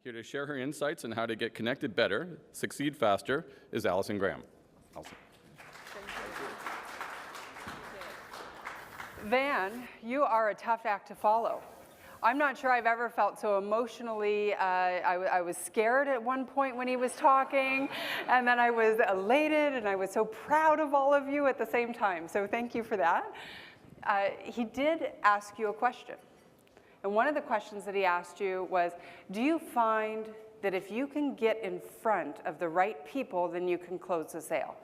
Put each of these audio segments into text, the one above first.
Here to share her insights on how to get connected better, succeed faster, is Allison Graham. Allison. Van, you are a tough act to follow. I'm not sure I've ever felt so emotionally, I was scared at one point when he was talking, and then I was elated, and I was so proud of all of you at the same time, so thank you for that. He did ask you a question, and one of the questions that he asked you was, do you find that if you can get in front of the right people, then you can close the sale?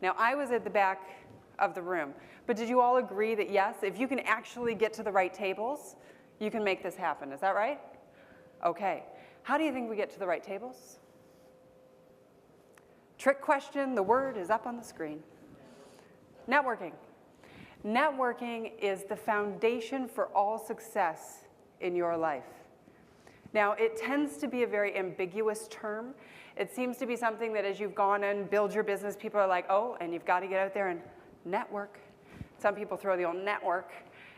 Now, I was at the back of the room, but did you all agree that yes, if you can actually get to the right tables, you can make this happen? Is that right? Okay. How do you think we get to the right tables? Trick question, the word is up on the screen. Networking. Networking is the foundation for all success in your life. Now, it tends to be a very ambiguous term. It seems to be something that as you've gone and build your business, people are like, oh, and you've got to get out there and network. Some people throw the old network.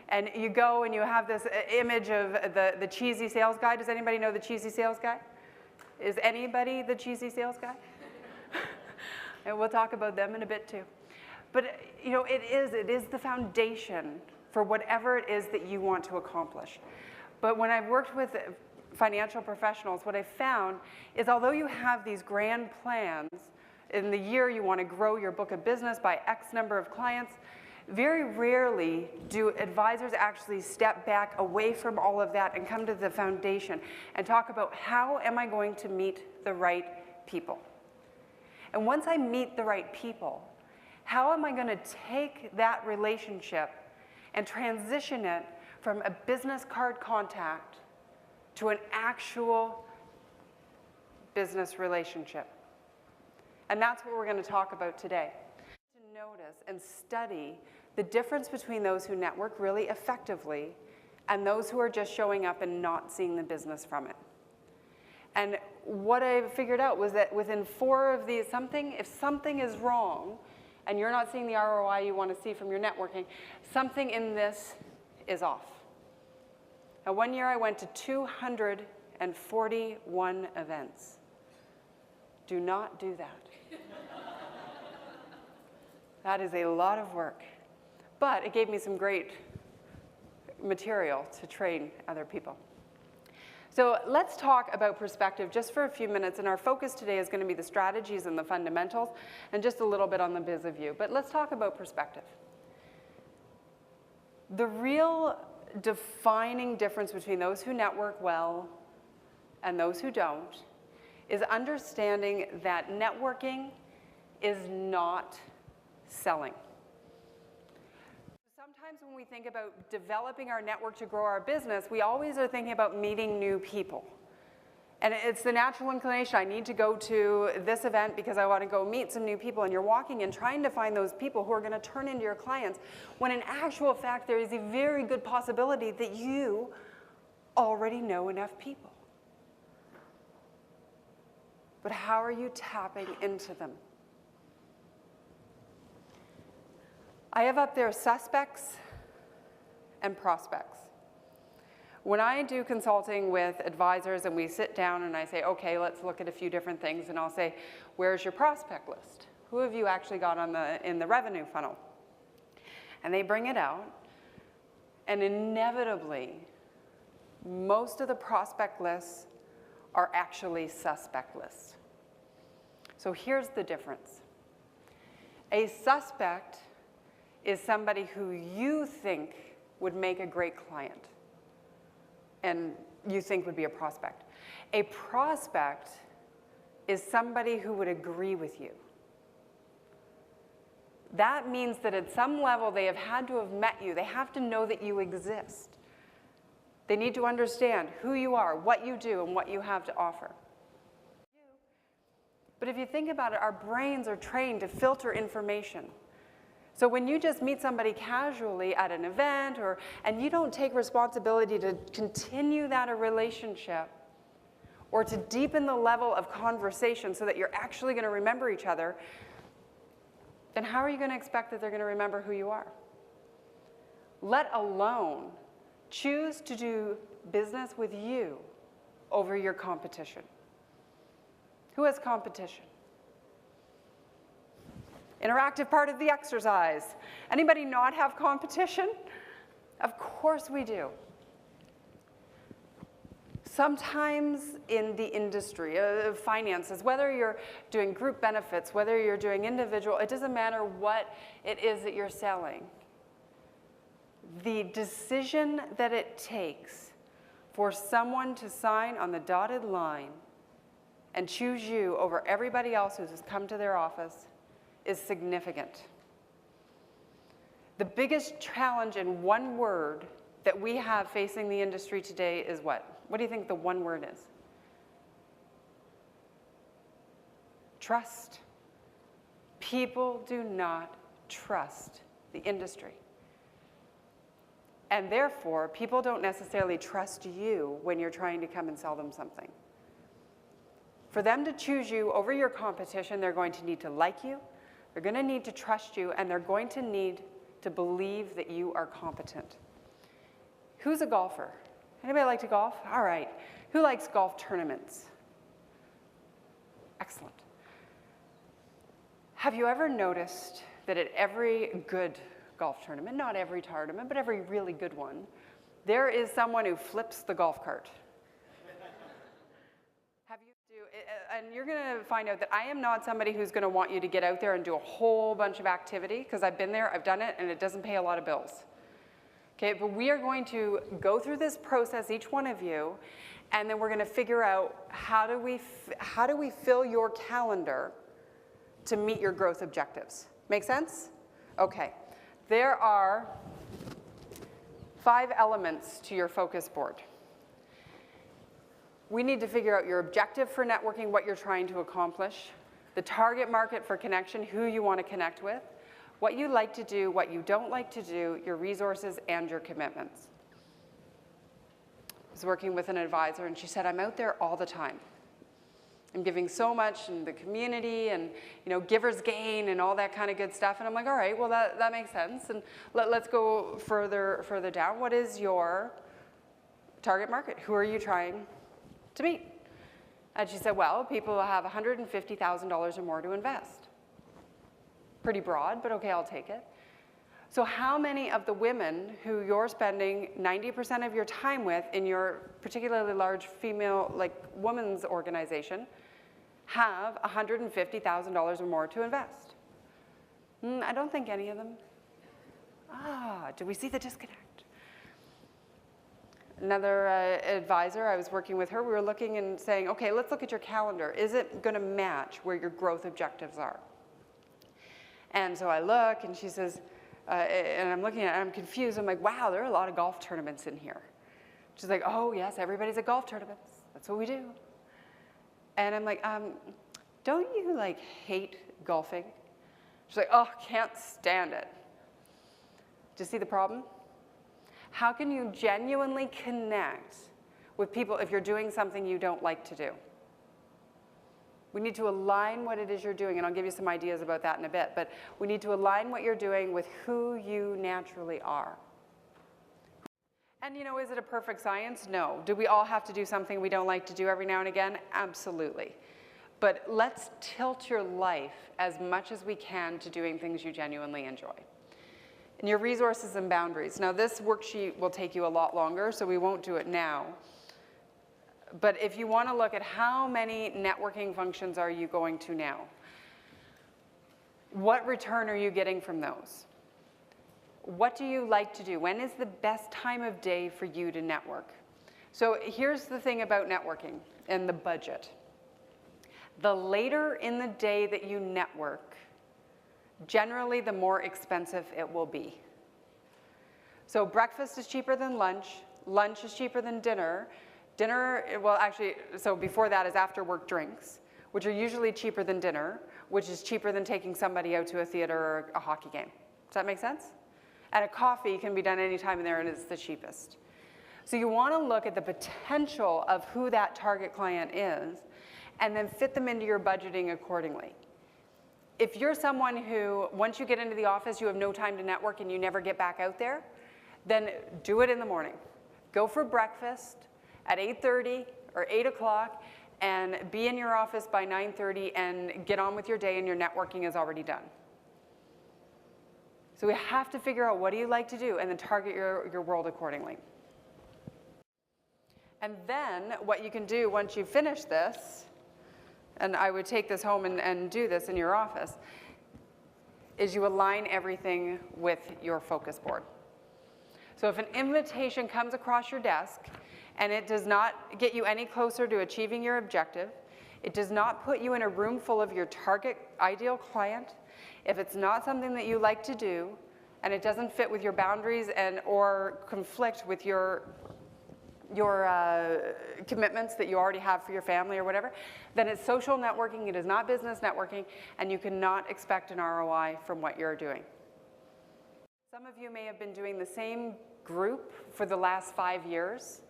And you go and you have this image of the cheesy sales guy. Does anybody know the cheesy sales guy? Is anybody the cheesy sales guy? And we'll talk about them in a bit too. But you know, it is the foundation for whatever it is that you want to accomplish. But when I've worked with financial professionals, what I found is although you have these grand plans, in the year you want to grow your book of business by X number of clients, very rarely do advisors actually step back away from all of that and come to the foundation and talk about how am I going to meet the right people. And once I meet the right people, how am I going to take that relationship and transition it from a business card contact to an actual business relationship? And that's what we're going to talk about today. To notice and study the difference between those who network really effectively and those who are just showing up and not seeing the business from it. And what I figured out was that within 4 of these, if something is wrong and you're not seeing the ROI you want to see from your networking, something in this is off. Now, one year I went to 241 events. Do not do that. That is a lot of work. But it gave me some great material to train other people. So let's talk about perspective just for a few minutes, and our focus today is going to be the strategies and the fundamentals, and just a little bit on the biz of you. But let's talk about perspective. The real defining difference between those who network well and those who don't is understanding that networking is not selling. Sometimes when we think about developing our network to grow our business, we always are thinking about meeting new people. And it's the natural inclination, I need to go to this event because I want to go meet some new people, and you're walking and trying to find those people who are going to turn into your clients, when in actual fact there is a very good possibility that you already know enough people. But how are you tapping into them? I have up there suspects and prospects. When I do consulting with advisors and we sit down and I say, okay, let's look at a few different things, and I'll say, where's your prospect list? Who have you actually got in the revenue funnel? And they bring it out, and inevitably, most of the prospect lists are actually suspect lists. So here's the difference. A suspect is somebody who you think would make a great client and you think would be a prospect. A prospect is somebody who would agree with you. That means that at some level they have had to have met you. They have to know that you exist. They need to understand who you are, what you do, and what you have to offer. But if you think about it, our brains are trained to filter information. So when you just meet somebody casually at an event, and you don't take responsibility to continue that a relationship or to deepen the level of conversation so that you're actually going to remember each other, then how are you going to expect that they're going to remember who you are? Let alone choose to do business with you over your competition? Who has competition? Interactive part of the exercise. Anybody not have competition? Of course we do. Sometimes in the industry of finances, whether you're doing group benefits, whether you're doing individual, it doesn't matter what it is that you're selling. The decision that it takes for someone to sign on the dotted line and choose you over everybody else who's come to their office is significant. The biggest challenge in one word that we have facing the industry today is what? What do you think the one word is? Trust. People do not trust the industry. And therefore, people don't necessarily trust you when you're trying to come and sell them something. For them to choose you over your competition, they're going to need to like you, they're going to need to trust you, and they're going to need to believe that you are competent. Who's a golfer? Anybody like to golf? All right. Who likes golf tournaments? Excellent. Have you ever noticed that at every good golf tournament, not every tournament, but every really good one, there is someone who flips the golf cart? And you're going to find out that I am not somebody who's going to want you to get out there and do a whole bunch of activity, because I've been there, I've done it, and it doesn't pay a lot of bills. Okay, but we are going to go through this process, each one of you, and then we're going to figure out how do we fill your calendar to meet your growth objectives. Make sense? Okay. There are 5 elements to your focus board. We need to figure out your objective for networking, what you're trying to accomplish, the target market for connection, who you want to connect with, what you like to do, what you don't like to do, your resources, and your commitments. I was working with an advisor, and she said, I'm out there all the time. I'm giving so much in the community and, giver's gain and all that kind of good stuff. And I'm like, all right, well, that makes sense. And let's go further down. What is your target market? Who are you trying to meet? And she said, well, people have $150,000 or more to invest. Pretty broad, but okay, I'll take it. So how many of the women who you're spending 90% of your time with in your particularly large female, women's organization have $150,000 or more to invest? I don't think any of them. Do we see the disconnect? Another advisor, I was working with her, we were looking and saying, okay, let's look at your calendar. Is it going to match where your growth objectives are? And so I look, and she says, and I'm looking at it, I'm confused. I'm like, wow, there are a lot of golf tournaments in here. She's like, oh, yes, everybody's at golf tournaments. That's what we do. And I'm like, don't you, hate golfing? She's like, oh, can't stand it. Do you see the problem? How can you genuinely connect with people if you're doing something you don't like to do? We need to align what it is you're doing, and I'll give you some ideas about that in a bit, but we need to align what you're doing with who you naturally are. And is it a perfect science? No. Do we all have to do something we don't like to do every now and again? Absolutely. But let's tilt your life as much as we can to doing things you genuinely enjoy. And your resources and boundaries. Now, this worksheet will take you a lot longer, so we won't do it now. But if you want to look at how many networking functions are you going to now, what return are you getting from those? What do you like to do? When is the best time of day for you to network? So here's the thing about networking and the budget. The later in the day that you network, generally the more expensive it will be. So breakfast is cheaper than lunch. Lunch is cheaper than dinner. Dinner, well, actually, so before that is after work drinks, which are usually cheaper than dinner, which is cheaper than taking somebody out to a theater or a hockey game. Does that make sense? And a coffee can be done any time in there, and it's the cheapest. So you want to look at the potential of who that target client is, and then fit them into your budgeting accordingly. If you're someone who, once you get into the office, you have no time to network and you never get back out there, then do it in the morning. Go for breakfast at 8:30 or 8 o'clock and be in your office by 9:30 and get on with your day and your networking is already done. So we have to figure out what do you like to do and then target your world accordingly. And then what you can do once you finish this, and I would take this home and do this in your office, is you align everything with your focus board. So if an invitation comes across your desk and it does not get you any closer to achieving your objective, it does not put you in a room full of your target ideal client, if it's not something that you like to do, and it doesn't fit with your boundaries and or conflict with your commitments that you already have for your family or whatever, then it's social networking, it is not business networking, and you cannot expect an ROI from what you're doing. Some of you may have been doing the same group for the last 5 years,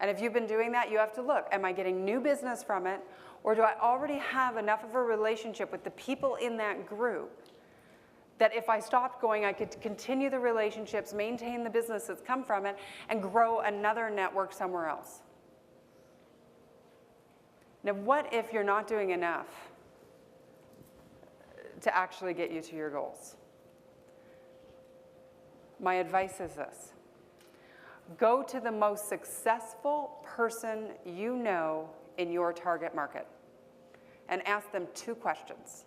and if you've been doing that, you have to look, am I getting new business from it, or do I already have enough of a relationship with the people in that group that if I stopped going, I could continue the relationships, maintain the business that's come from it, and grow another network somewhere else? Now, what if you're not doing enough to actually get you to your goals? My advice is this. Go to the most successful person you know in your target market and ask them 2 questions.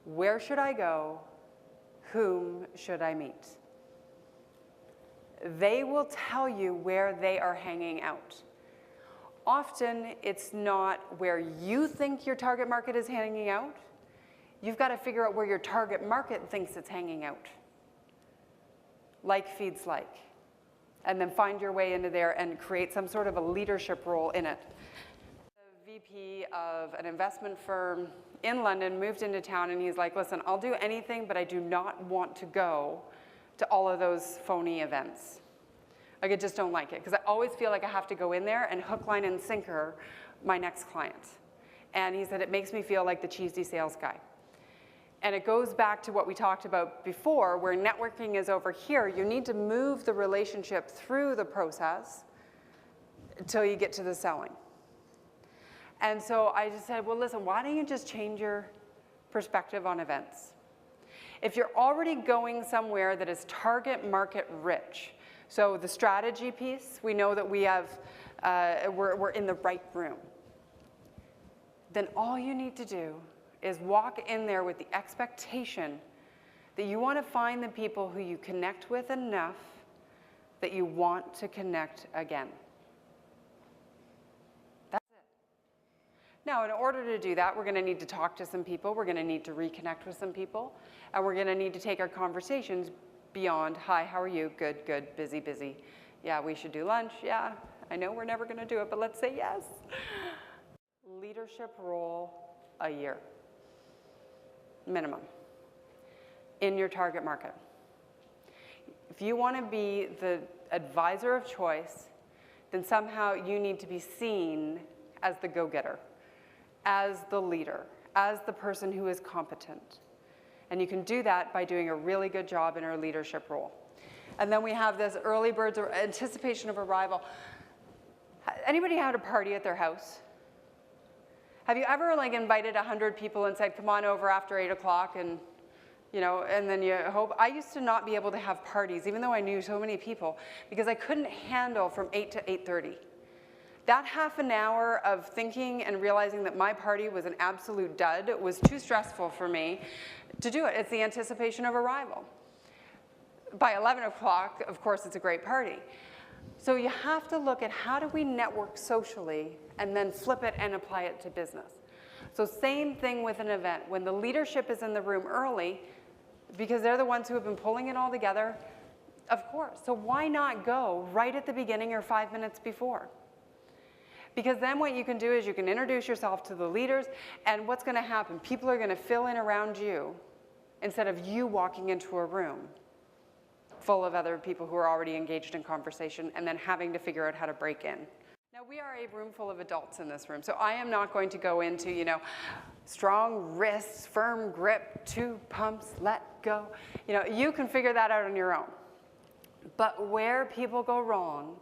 Where should I go? Whom should I meet? They will tell you where they are hanging out. Often, it's not where you think your target market is hanging out. You've got to figure out where your target market thinks it's hanging out. Like feeds like. And then find your way into there and create some sort of a leadership role in it. The VP of an investment firm in London moved into town and he's like, listen, I'll do anything, but I do not want to go to all of those phony events. Like, I just don't like it, because I always feel like I have to go in there and hook, line, and sinker my next client. And he said, it makes me feel like the cheesy sales guy. And it goes back to what we talked about before, where networking is over here. You need to move the relationship through the process until you get to the selling. And so I just said, well, listen, why don't you just change your perspective on events? If you're already going somewhere that is target market rich, so the strategy piece, we know that we have, we're in the right room, then all you need to do is walk in there with the expectation that you want to find the people who you connect with enough that you want to connect again. That's it. Now, in order to do that, we're going to need to talk to some people, we're going to need to reconnect with some people, and we're going to need to take our conversations beyond, hi, how are you? Good, good, busy, busy. Yeah, we should do lunch. Yeah, I know we're never going to do it, but let's say yes. Leadership role a year. Minimum in your target market. If you want to be the advisor of choice, then somehow you need to be seen as the go-getter, as the leader, as the person who is competent. And you can do that by doing a really good job in our leadership role. And then we have this early birds or anticipation of arrival. Anybody had a party at their house? Have you ever invited 100 people and said, come on over after 8 o'clock and, and then you hope? I used to not be able to have parties, even though I knew so many people, because I couldn't handle from 8 to 8:30. That half an hour of thinking and realizing that my party was an absolute dud was too stressful for me to do it. It's the anticipation of arrival. By 11 o'clock, of course, it's a great party. So you have to look at how do we network socially and then flip it and apply it to business. So same thing with an event. When the leadership is in the room early, because they're the ones who have been pulling it all together, of course. So why not go right at the beginning or 5 minutes before? Because then what you can do is you can introduce yourself to the leaders, and what's going to happen? People are going to fill in around you instead of you walking into a room full of other people who are already engaged in conversation and then having to figure out how to break in. Now, we are a room full of adults in this room, so I am not going to go into, strong wrists, firm grip, 2 pumps, let go. You can figure that out on your own. But where people go wrong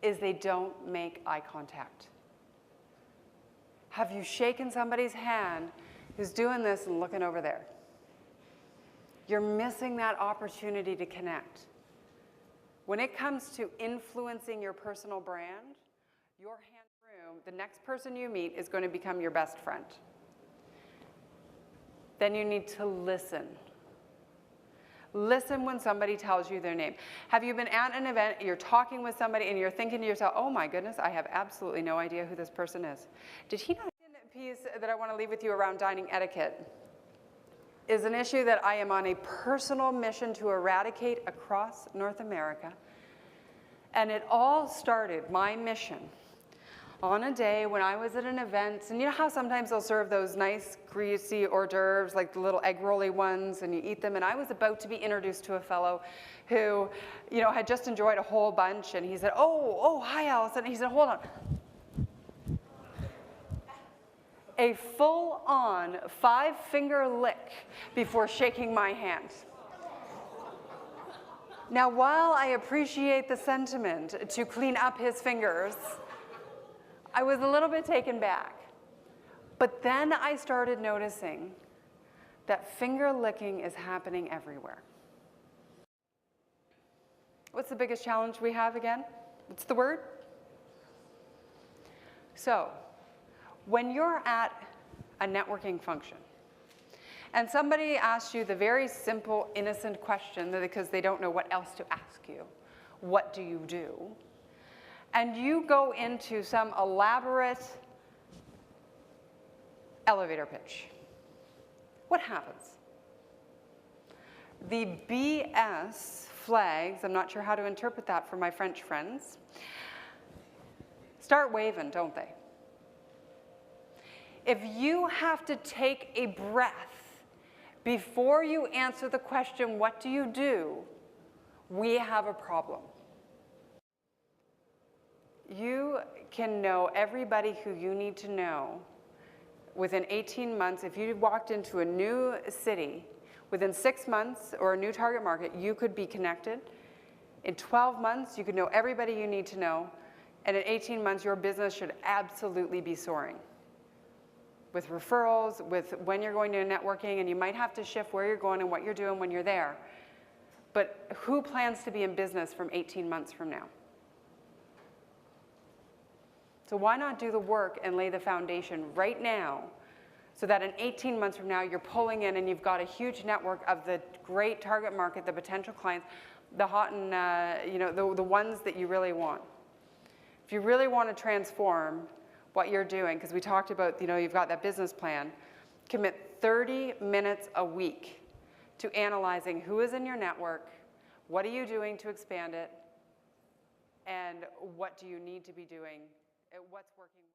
is they don't make eye contact. Have you shaken somebody's hand who's doing this and looking over there? You're missing that opportunity to connect. When it comes to influencing your personal brand, your hand room, the next person you meet is going to become your best friend. Then you need to listen. Listen when somebody tells you their name. Have you been at an event, you're talking with somebody, and you're thinking to yourself, oh my goodness, I have absolutely no idea who this person is. Did he not? A piece that I want to leave with you around dining etiquette is an issue that I am on a personal mission to eradicate across North America. And it all started, my mission, on a day when I was at an event, and you know how sometimes they'll serve those nice greasy hors d'oeuvres, like the little egg rolly ones, and you eat them, and I was about to be introduced to a fellow who, you know, had just enjoyed a whole bunch, and he said, oh, hi, Allison. And he said, hold on. A full-on 5-finger lick before shaking my hand. Now, while I appreciate the sentiment to clean up his fingers, I was a little bit taken back. But then I started noticing that finger licking is happening everywhere. What's the biggest challenge we have again? What's the word? So, when you're at a networking function and somebody asks you the very simple, innocent question because they don't know what else to ask you, what do you do? And you go into some elaborate elevator pitch, what happens? The BS flags, I'm not sure how to interpret that for my French friends, start waving, don't they? If you have to take a breath before you answer the question, what do you do? We have a problem. You can know everybody who you need to know within 18 months. If you walked into a new city, within 6 months or a new target market, you could be connected. In 12 months, you could know everybody you need to know. And in 18 months, your business should absolutely be soaring. With referrals, with when you're going to networking, and you might have to shift where you're going and what you're doing when you're there. But who plans to be in business from 18 months from now? So why not do the work and lay the foundation right now so that in 18 months from now, you're pulling in and you've got a huge network of the great target market, the potential clients, the hot and, you know, the ones that you really want. If you really want to transform what you're doing, because we talked about, you know, you've got that business plan, commit 30 minutes a week to analyzing who is in your network, what are you doing to expand it, and what do you need to be doing, what's working.